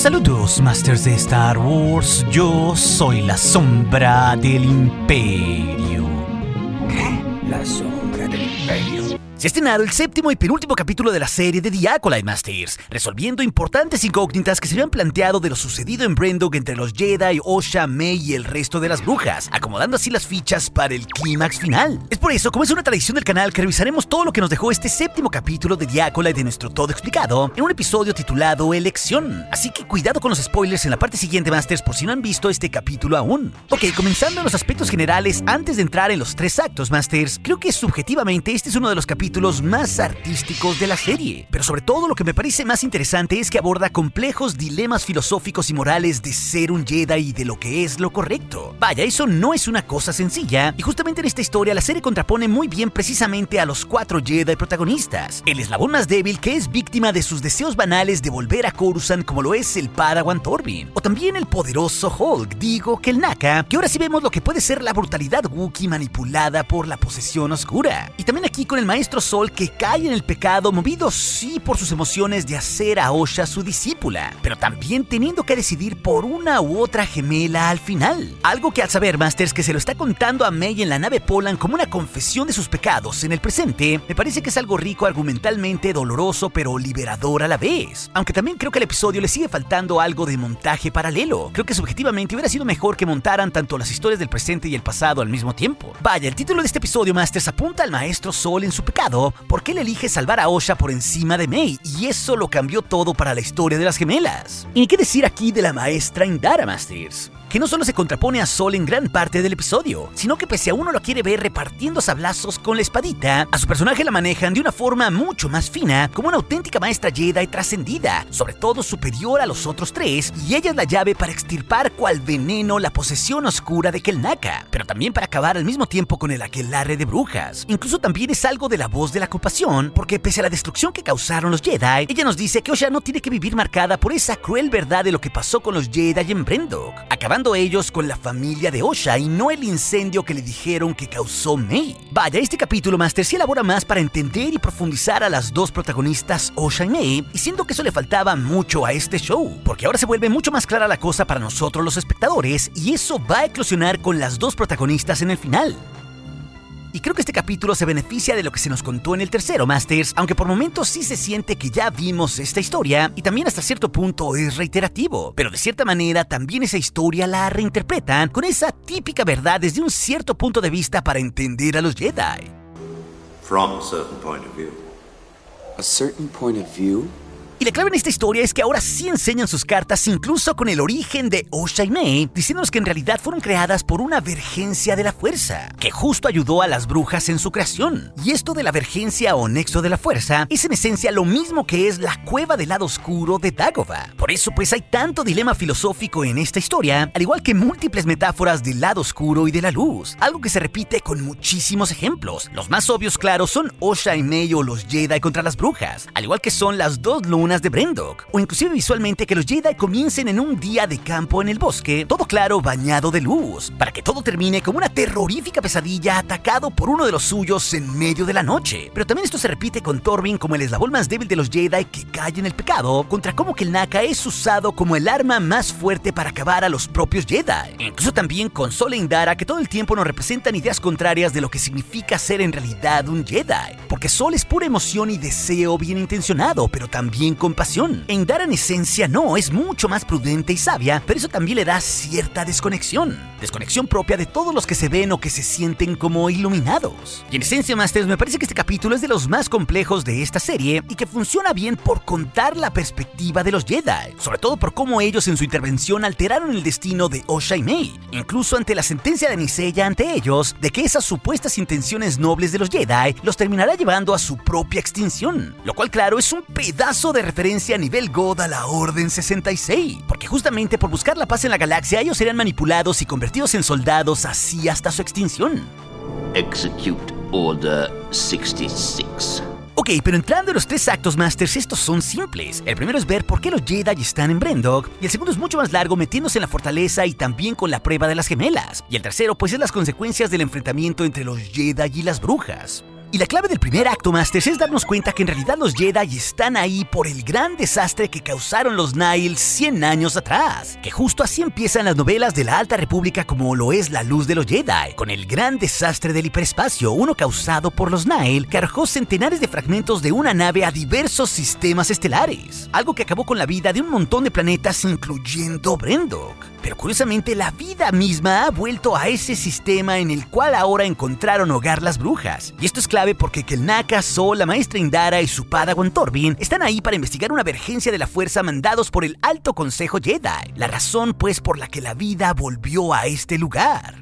Saludos, Masters de Star Wars. Yo soy la sombra del Imperio. ¿Qué? La sombra del Imperio. Se ha estrenado el séptimo y penúltimo capítulo de la serie de The Acolyte Masters, resolviendo importantes incógnitas que se habían planteado de lo sucedido en Brendok entre los Jedi, Osha, May y el resto de las brujas, acomodando así las fichas para el clímax final. Es por eso, como es una tradición del canal, que revisaremos todo lo que nos dejó este séptimo capítulo de The Acolyte de nuestro Todo Explicado en un episodio titulado Elección. Así que cuidado con los spoilers en la parte siguiente, Masters, por si no han visto este capítulo aún. Ok, comenzando en los aspectos generales, antes de entrar en los tres actos, Masters, creo que subjetivamente este es uno de los capítulos más artísticos de la serie, pero sobre todo lo que me parece más interesante es que aborda complejos dilemas filosóficos y morales de ser un Jedi y de lo que es lo correcto. Vaya, eso no es una cosa sencilla, y justamente en esta historia la serie contrapone muy bien precisamente a los 4 Jedi protagonistas. El eslabón más débil que es víctima de sus deseos banales de volver a Coruscant, como lo es el Padawan Torbin, o también el poderoso Hulk, digo que el Naka, que ahora sí vemos lo que puede ser la brutalidad Wookiee manipulada por la posesión oscura. Y también aquí con el maestro Sol, que cae en el pecado, movido sí por sus emociones de hacer a Osha su discípula, pero también teniendo que decidir por una u otra gemela al final. Algo que al saber, Masters, que se lo está contando a May en la nave Polan como una confesión de sus pecados en el presente, me parece que es algo rico argumentalmente, doloroso, pero liberador a la vez. Aunque también creo que al episodio le sigue faltando algo de montaje paralelo. Creo que subjetivamente hubiera sido mejor que montaran tanto las historias del presente y el pasado al mismo tiempo. Vaya, el título de este episodio, Masters, apunta al maestro Sol en su pecado, porque él elige salvar a Osha por encima de May, y eso lo cambió todo para la historia de las gemelas. Y ni qué decir aquí de la maestra Indara, Masters, que no solo se contrapone a Sol en gran parte del episodio, sino que pese a uno lo quiere ver repartiendo sablazos con la espadita, a su personaje la manejan de una forma mucho más fina, como una auténtica maestra Jedi trascendida, sobre todo superior a los otros 3, y ella es la llave para extirpar cual veneno la posesión oscura de Kelnaka, pero también para acabar al mismo tiempo con el aquelarre de brujas. Incluso también es algo de la voz de la compasión, porque pese a la destrucción que causaron los Jedi, ella nos dice que Osha no tiene que vivir marcada por esa cruel verdad de lo que pasó con los Jedi en Brendok, acabando ellos con la familia de Osha y no el incendio que le dijeron que causó May. Vaya, este capítulo, Master, sí elabora más para entender y profundizar a las dos protagonistas, Osha y May, y siento que eso le faltaba mucho a este show, porque ahora se vuelve mucho más clara la cosa para nosotros los espectadores, y eso va a eclosionar con las dos protagonistas en el final. Y creo que este capítulo se beneficia de lo que se nos contó en el tercero, Masters, aunque por momentos sí se siente que ya vimos esta historia y también hasta cierto punto es reiterativo, pero de cierta manera también esa historia la reinterpretan con esa típica verdad desde un cierto punto de vista para entender a los Jedi. From a certain point of view. A certain point of view? Y la clave en esta historia es que ahora sí enseñan sus cartas incluso con el origen de Osha y May, diciéndonos que en realidad fueron creadas por una vergencia de la fuerza, que justo ayudó a las brujas en su creación. Y esto de la vergencia o nexo de la fuerza es en esencia lo mismo que es la cueva del lado oscuro de Dagobah. Por eso pues hay tanto dilema filosófico en esta historia, al igual que múltiples metáforas del lado oscuro y de la luz, algo que se repite con muchísimos ejemplos. Los más obvios, claro, son Osha y May o los Jedi contra las brujas, al igual que son las dos lunas de Brendok, o inclusive visualmente que los Jedi comiencen en un día de campo en el bosque, todo claro bañado de luz, para que todo termine como una terrorífica pesadilla atacado por uno de los suyos en medio de la noche. Pero también esto se repite con Torbin como el eslabón más débil de los Jedi que cae en el pecado, contra cómo Kelnaka es usado como el arma más fuerte para acabar a los propios Jedi. Incluso también con Sol e Indara, que todo el tiempo nos representan ideas contrarias de lo que significa ser en realidad un Jedi, porque Sol es pura emoción y deseo bien intencionado, pero también compasión. E Indara en esencia no, es mucho más prudente y sabia, pero eso también le da cierta desconexión propia de todos los que se ven o que se sienten como iluminados. Y en esencia, Masters, me parece que este capítulo es de los más complejos de esta serie y que funciona bien por contar la perspectiva de los Jedi, sobre todo por cómo ellos en su intervención alteraron el destino de Osha y May, incluso ante la sentencia de Nisella ante ellos de que esas supuestas intenciones nobles de los Jedi los terminará llevando a su propia extinción, lo cual claro es un pedazo de referencia a nivel God a la Orden 66, porque justamente por buscar la paz en la galaxia ellos serían manipulados y convertidos en soldados así hasta su extinción. Execute Order 66. Ok, pero entrando en los tres actos, Masters, estos son simples. El primero es ver por qué los Jedi están en Brendok, y el segundo es mucho más largo metiéndose en la fortaleza y también con la prueba de las gemelas, y el tercero pues es las consecuencias del enfrentamiento entre los Jedi y las brujas. Y la clave del primer acto, Masters, es darnos cuenta que en realidad los Jedi están ahí por el gran desastre que causaron los Nihil 100 años atrás. Que justo así empiezan las novelas de la Alta República como lo es La Luz de los Jedi, con el gran desastre del hiperespacio, uno causado por los Nihil, que arrojó centenares de fragmentos de una nave a diversos sistemas estelares. Algo que acabó con la vida de un montón de planetas, incluyendo Brendok. Pero curiosamente la vida misma ha vuelto a ese sistema en el cual ahora encontraron hogar las brujas. Y esto es clave porque Kelnaka, Sol, la maestra Indara y su padawan Torbin están ahí para investigar una emergencia de la fuerza mandados por el Alto Consejo Jedi. La razón pues por la que la vida volvió a este lugar.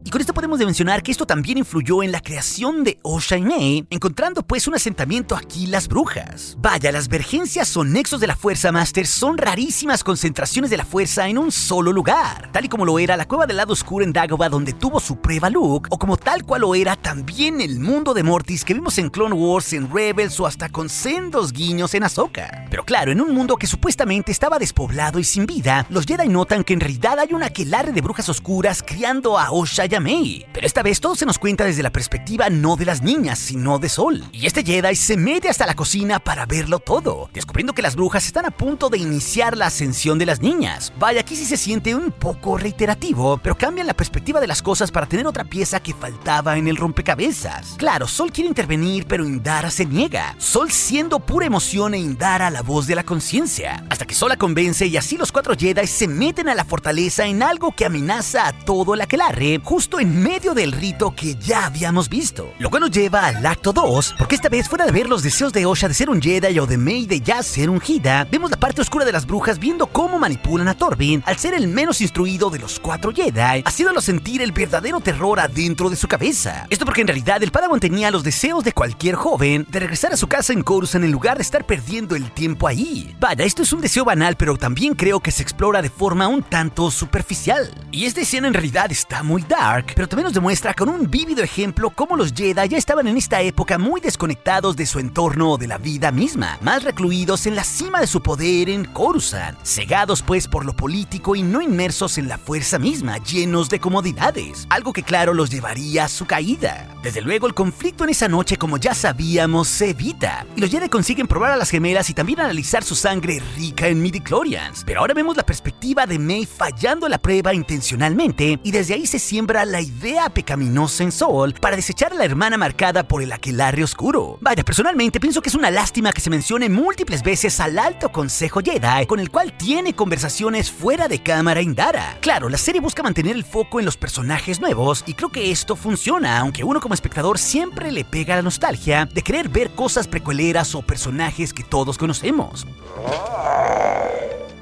Y con esto podemos mencionar que esto también influyó en la creación de Osha y May, encontrando pues un asentamiento aquí las brujas. Vaya, las vergencias o nexos de la fuerza, Masters, son rarísimas concentraciones de la fuerza en un solo lugar, tal y como lo era la cueva del lado oscuro en Dagobah donde tuvo su prueba Luke, o como tal cual lo era también el mundo de Mortis que vimos en Clone Wars, en Rebels o hasta con sendos guiños en Ahsoka. Pero claro, en un mundo que supuestamente estaba despoblado y sin vida, los Jedi notan que en realidad hay un aquelarre de brujas oscuras criando a Osha y a May. Pero esta vez todo se nos cuenta desde la perspectiva no de las niñas, sino de Sol. Y este Jedi se mete hasta la cocina para verlo todo, descubriendo que las brujas están a punto de iniciar la ascensión de las niñas. Vaya, aquí sí se siente un poco reiterativo, pero cambian la perspectiva de las cosas para tener otra pieza que faltaba en el rompecabezas. Claro, Sol quiere intervenir, pero Indara se niega. Sol siendo pura emoción e Indara la voz de la conciencia. Hasta que Sol la convence y así los 4 Jedi se meten a la fortaleza en algo que amenaza a todo el aquelarre, justo en medio del rito que ya habíamos visto. Lo cual nos lleva al acto 2, porque esta vez fuera de ver los deseos de Osha de ser un Jedi o de May de ya ser un Hida, vemos la parte oscura de las brujas viendo cómo manipulan a Torbin al ser el menos instruido de los 4 Jedi, haciéndolo sentir el verdadero terror adentro de su cabeza. Esto porque en realidad el Padawan tenía los deseos de cualquier joven de regresar a su casa en Coruscant en lugar de estar perdiendo el tiempo ahí. Vaya, esto es un deseo banal, pero también creo que se explora de forma un tanto superficial. Y esta escena en realidad está muy dark, pero también nos demuestra con un vívido ejemplo cómo los Jedi ya estaban en esta época muy desconectados de su entorno o de la vida misma, más recluidos en la cima de su poder en Coruscant, cegados pues por lo político y no inmersos en la fuerza misma, llenos de comodidades, algo que claro los llevaría a su caída. Desde luego el conflicto en esa noche, como ya sabíamos, se evita, y los Jedi consiguen probar a las gemelas y también analizar su sangre rica en midichlorians, pero ahora vemos la perspectiva de May fallando la prueba intencionalmente, y desde ahí se siembra la idea pecaminosa en Sol para desechar a la hermana marcada por el aquelarre oscuro. Vaya, personalmente pienso que es una lástima que se mencione múltiples veces al Alto Consejo Jedi, con el cual tiene conversaciones fuera de cámara Indara. Claro, la serie busca mantener el foco en los personajes nuevos, y creo que esto funciona, aunque uno como espectador siempre le pega la nostalgia de querer ver cosas precueleras o personajes que todos conocemos.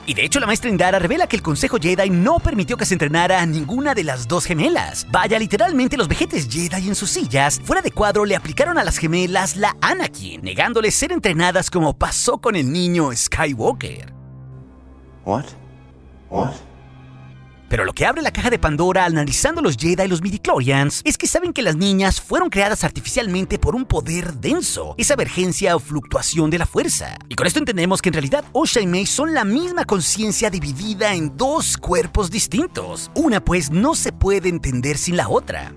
Y de hecho la maestra Indara revela que el Consejo Jedi no permitió que se entrenara a ninguna de las 2 gemelas. Vaya, literalmente los vejetes Jedi en sus sillas, fuera de cuadro, le aplicaron a las gemelas la Anakin, negándoles ser entrenadas como pasó con el niño Skywalker. What? Pero lo que abre la caja de Pandora analizando los Jedi y los midichlorians es que saben que las niñas fueron creadas artificialmente por un poder denso, esa vergencia o fluctuación de la fuerza. Y con esto entendemos que en realidad Osha y May son la misma conciencia dividida en 2 cuerpos distintos. Una pues no se puede entender sin la otra.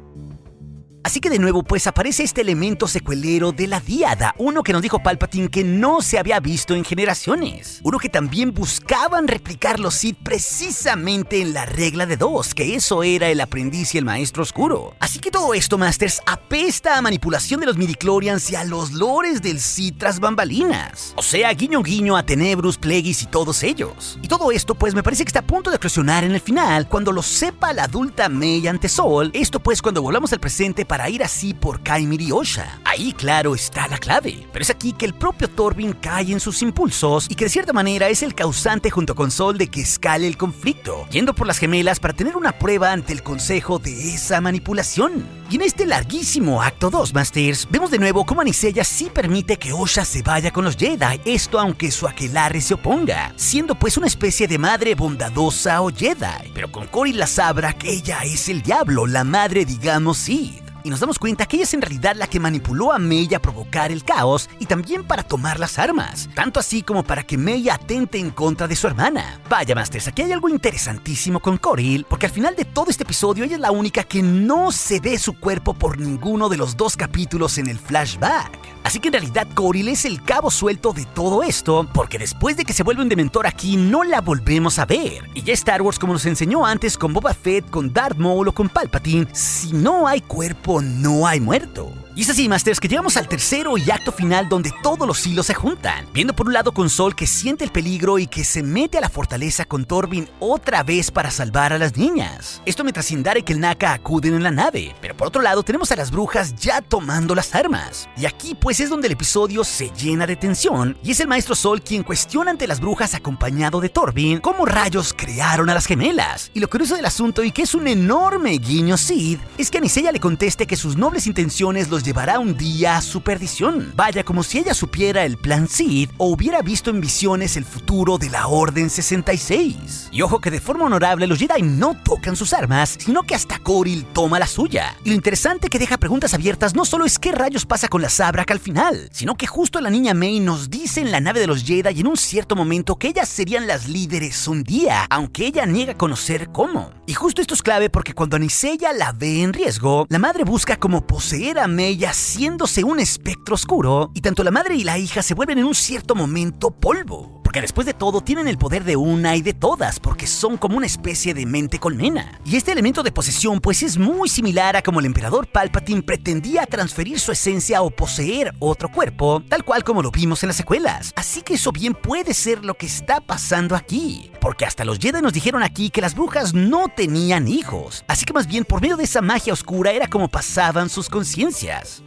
Así que de nuevo pues aparece este elemento secuelero de la Díada, uno que nos dijo Palpatine que no se había visto en generaciones, uno que también buscaban replicar los Sith precisamente en la regla de 2, que eso era el aprendiz y el maestro oscuro. Así que todo esto, Masters, apesta a manipulación de los midichlorians y a los lores del Sith tras bambalinas, o sea, guiño guiño a Tenebrus, Plagueis y todos ellos. Y todo esto pues me parece que está a punto de eclosionar en el final, cuando lo sepa la adulta May ante Sol, esto pues cuando volvamos al presente para ir así por Kaimir y Osha. Ahí claro está la clave, pero es aquí que el propio Torbin cae en sus impulsos y que de cierta manera es el causante junto con Sol de que escale el conflicto, yendo por las gemelas para tener una prueba ante el consejo de esa manipulación. Y en este larguísimo acto 2, Masters, vemos de nuevo cómo Anisella sí permite que Osha se vaya con los Jedi, esto aunque su aquelarre se oponga, siendo pues una especie de madre bondadosa o Jedi, pero con Cori la sabra que ella es el diablo, la madre digamos Sith. y nos damos cuenta que ella es en realidad la que manipuló a Mei a provocar el caos y también para tomar las armas, tanto así como para que Mei atente en contra de su hermana. Vaya, Masters, aquí hay algo interesantísimo con Corey, porque al final de todo este episodio ella es la única que no se ve su cuerpo por ninguno de los 2 capítulos en el flashback. Así que en realidad Corey es el cabo suelto de todo esto, porque después de que se vuelve un dementor aquí no la volvemos a ver. Y ya Star Wars, como nos enseñó antes con Boba Fett, con Darth Maul o con Palpatine, si no hay cuerpo, no hay muerto. Y es así, Masters, que llegamos al tercero y acto final donde todos los hilos se juntan. Viendo por un lado con Sol que siente el peligro y que se mete a la fortaleza con Torvin otra vez para salvar a las niñas. Esto mientras Indara y Kelnaka acuden en la nave. Pero por otro lado tenemos a las brujas ya tomando las armas. Y aquí pues es donde el episodio se llena de tensión y es el maestro Sol quien cuestiona ante las brujas acompañado de Torvin cómo rayos crearon a las gemelas. Y lo curioso del asunto, y que es un enorme guiño Sid, es que Anisella le conteste que sus nobles intenciones los llevará un día a su perdición. Vaya, como si ella supiera el plan Sid o hubiera visto en visiones el futuro de la Orden 66. Y ojo que de forma honorable los Jedi no tocan sus armas, sino que hasta Corey toma la suya. Y lo interesante que deja preguntas abiertas no solo es qué rayos pasa con la Sabrak al final, sino que justo la niña Mei nos dice en la nave de los Jedi y en un cierto momento que ellas serían las líderes un día, aunque ella niega conocer cómo. Y justo esto es clave porque cuando Anisella la ve en riesgo, la madre busca como poseer a Mei haciéndose un espectro oscuro, y tanto la madre y la hija se vuelven en un cierto momento polvo. Porque después de todo tienen el poder de una y de todas, porque son como una especie de mente colmena. Y este elemento de posesión pues es muy similar a como el emperador Palpatine pretendía transferir su esencia o poseer otro cuerpo, tal cual como lo vimos en las secuelas. Así que eso bien puede ser lo que está pasando aquí, porque hasta los Jedi nos dijeron aquí que las brujas no tenían hijos, así que más bien por medio de esa magia oscura era como pasaban sus conciencias.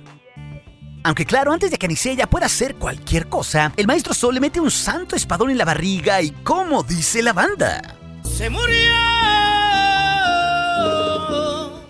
Aunque claro, antes de que Anisella pueda hacer cualquier cosa, el maestro Sol le mete un santo espadón en la barriga y como dice la banda, ¡se murió!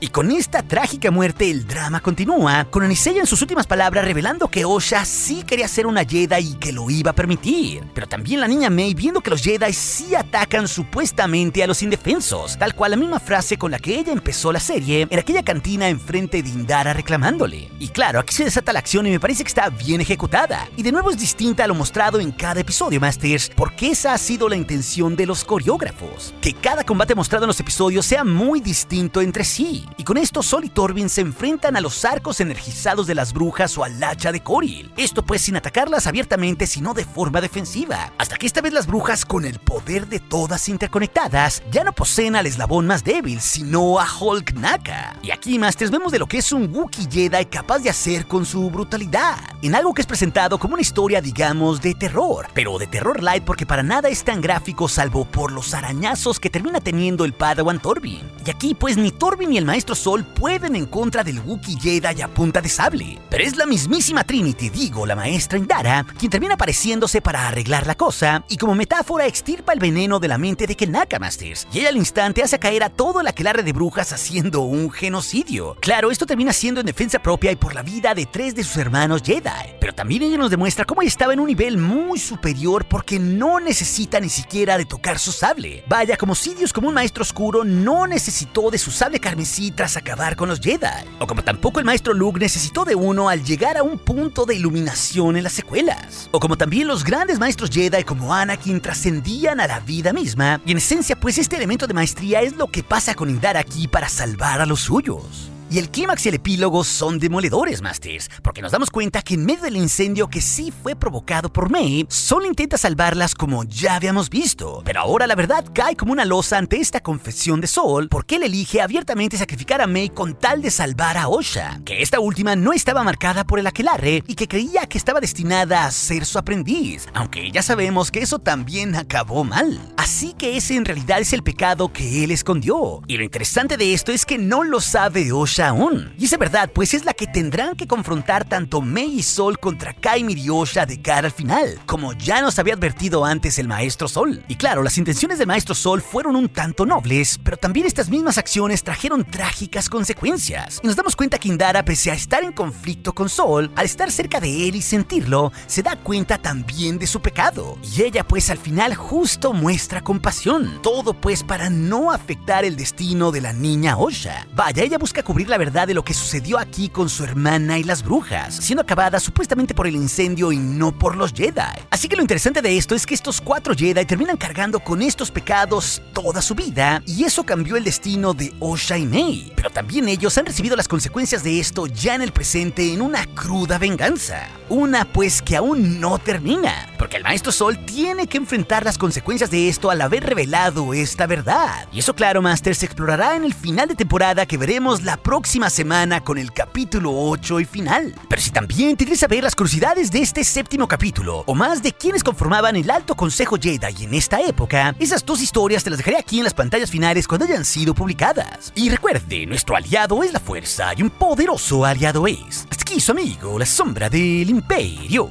Y con esta trágica muerte el drama continúa, con Anisella en sus últimas palabras revelando que Osha sí quería ser una Jedi y que lo iba a permitir. Pero también la niña Mei viendo que los Jedi sí atacan supuestamente a los indefensos, tal cual la misma frase con la que ella empezó la serie en aquella cantina enfrente de Indara reclamándole. Y claro, aquí se desata la acción y me parece que está bien ejecutada. Y de nuevo es distinta a lo mostrado en cada episodio, Masters, porque esa ha sido la intención de los coreógrafos. Que cada combate mostrado en los episodios sea muy distinto entre sí. Y con esto Sol y Torvin se enfrentan a los arcos energizados de las brujas o al hacha de Corey. Esto pues sin atacarlas abiertamente sino de forma defensiva. Hasta que esta vez las brujas con el poder de todas interconectadas ya no poseen al eslabón más débil sino a Hulk Naka. Y aquí Masters vemos de lo que es un Wookiee Jedi capaz de hacer con su brutalidad. En algo que es presentado como una historia digamos de terror, pero de terror light porque para nada es tan gráfico salvo por los arañazos que termina teniendo el Padawan Torvin. Y aquí pues ni Torvin ni el maestro Sol pueden en contra del Wookiee Jedi a punta de sable. Pero es la mismísima Trinity, digo, la maestra Indara, quien termina apareciéndose para arreglar la cosa y como metáfora extirpa el veneno de la mente de Kelnaka, Masters. Y ella al instante hace caer a todo el aquelarre de brujas haciendo un genocidio. Claro, esto termina siendo en defensa propia y por la vida de 3 de sus hermanos Jedi. Pero también ella nos demuestra cómo ella estaba en un nivel muy superior porque no necesita ni siquiera de tocar su sable. Vaya, como Sidious como un maestro oscuro no necesitó de su sable carmesí tras acabar con los Jedi. O como tampoco el maestro Luke necesitó de uno al llegar a un punto de iluminación en las secuelas. O como también los grandes maestros Jedi como Anakin trascendían a la vida misma. Y en esencia pues este elemento de maestría es lo que pasa con Indara aquí para salvar a los suyos. Y el clímax y el epílogo son demoledores, Masters, porque nos damos cuenta que en medio del incendio que sí fue provocado por Mei, Sol intenta salvarlas como ya habíamos visto. Pero ahora la verdad cae como una losa ante esta confesión de Sol, porque él elige abiertamente sacrificar a Mei con tal de salvar a Osha, que esta última no estaba marcada por el aquelarre y que creía que estaba destinada a ser su aprendiz, aunque ya sabemos que eso también acabó mal. Así que ese en realidad es el pecado que él escondió. Y lo interesante de esto es que no lo sabe Osha aún. Y esa verdad pues es la que tendrán que confrontar tanto Mei y Sol contra Kaimir y Osha de cara al final, como ya nos había advertido antes el maestro Sol. Y claro, las intenciones del maestro Sol fueron un tanto nobles, pero también estas mismas acciones trajeron trágicas consecuencias. Y nos damos cuenta que Indara, pese a estar en conflicto con Sol, al estar cerca de él y sentirlo, se da cuenta también de su pecado. Y ella pues al final justo muestra compasión. Todo pues para no afectar el destino de la niña Osha. Vaya, ella busca cubrir la verdad de lo que sucedió aquí con su hermana y las brujas, siendo acabada supuestamente por el incendio y no por los Jedi. Así que lo interesante de esto es que estos 4 Jedi terminan cargando con estos pecados toda su vida, y eso cambió el destino de Osha y May. Pero también ellos han recibido las consecuencias de esto ya en el presente en una cruda venganza. Una pues que aún no termina, porque el Maestro Sol tiene que enfrentar las consecuencias de esto al haber revelado esta verdad. Y eso, claro, Master, se explorará en el final de temporada que veremos la próxima semana con el capítulo 8 y final. Pero si también te quieres saber las curiosidades de este 7º capítulo, o más de quienes conformaban el Alto Consejo Jedi en esta época, esas 2 historias te las dejaré aquí en las pantallas finales cuando hayan sido publicadas. Y recuerde, nuestro aliado es la fuerza y un poderoso aliado es. Hasta aquí su amigo, la sombra del Imperio.